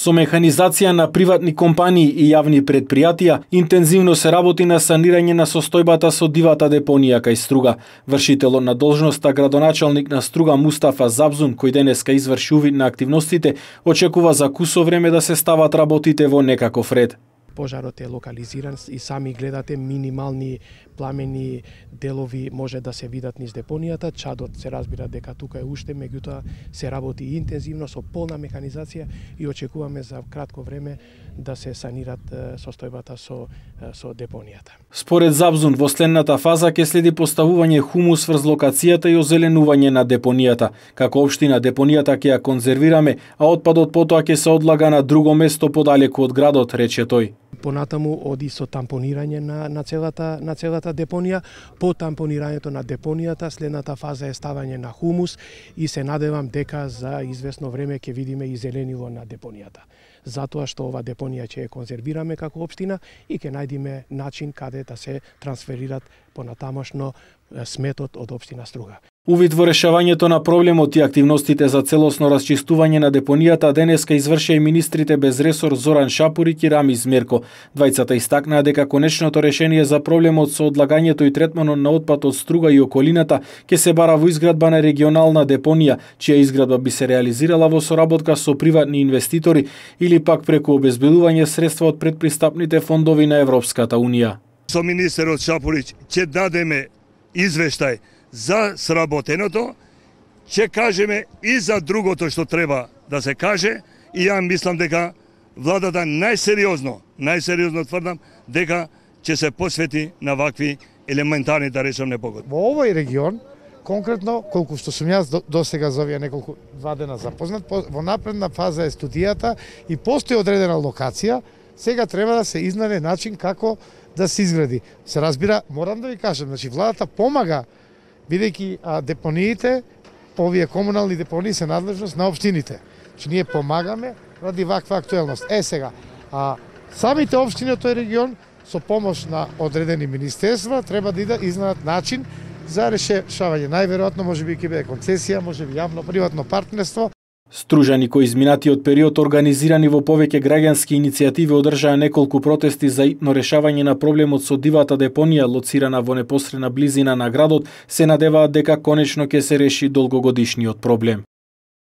Со механизација на приватни компании и јавни предпријатија, интензивно се работи на санирање на состојбата со дивата депонија кај Струга. Вршителот на должноста градоначалник на Струга Мустафа Забзун, кој денеска изврши увид на активностите, очекува за кусо време да се стават работите во некаков ред. Пожарот е локализиран и сами гледате минимални пламени делови може да се видат низ депонијата. Чадот се разбира дека тука е уште, меѓутоа се работи интензивно со полна механизација и очекуваме за кратко време да се санират состојбата со депонијата. Според Забзун, во следната фаза ќе следи поставување хумус врз локацијата и озеленување на депонијата. Како општина, депонијата ќе ја конзервираме, а отпадот потоа ќе се одлага на друго место подалеку од градот, рече тој. Понатаму оди со тампонирање на целата депонија. По тампонирањето на депонијата, следната фаза е ставање на хумус и се надевам дека за известно време ќе видиме и зеленило на депонијата. Затоа што ова депонија ќе ја конзервираме како општина и ќе најдеме начин каде да се трансферират понатамошно сметот од општина Струга. Увид во решавањето на проблемот и активностите за целосно расчистување на депонијата денеска извршија и министрите без ресор Зоран Шапуриќ и Рамиз Мерко. Двајцата истакнаа дека конечното решение за проблемот со одлагањето и третманот на отпад од Струга и околината ќе се бара во изградба на регионална депонија, чија изградба би се реализирала во соработка со приватни инвеститори или пак преку обезбедување средства од предпристапните фондови на Европската Унија. Со министерот Шапуриќ ќе дадеме извештај за сработеното, ќе кажеме и за другото што треба да се каже и ја мислам дека владата најсериозно тврдам дека ќе се посвети на вакви елементарни, да речем, непогоди. Во овој регион, конкретно, колку што сум јас досега за овие неколку 2 дена запознат, во напредна фаза е студијата и постои одредена локација, сега треба да се изнајде начин како да се изгради. Се разбира, морам да ви кажам, значи владата помага бидејќи депониите, овие комунални депонии се надлежност на општините. Значи ние помагаме ради ваква актуелност. Сега, самите општини од тој регион со помош на одредени министерства треба да изнајдат начин за решавање. Најверојатно можеби ќе биде концесија, можеби јавно-приватно партнерство. Стружани кои изминатиот период организирани во повеќе граѓански иницијативи одржаа неколку протести за итно решавање на проблемот со дивата депонија лоцирана во непосредна близина на градот, се надеваат дека конечно ќе се реши долгогодишниот проблем.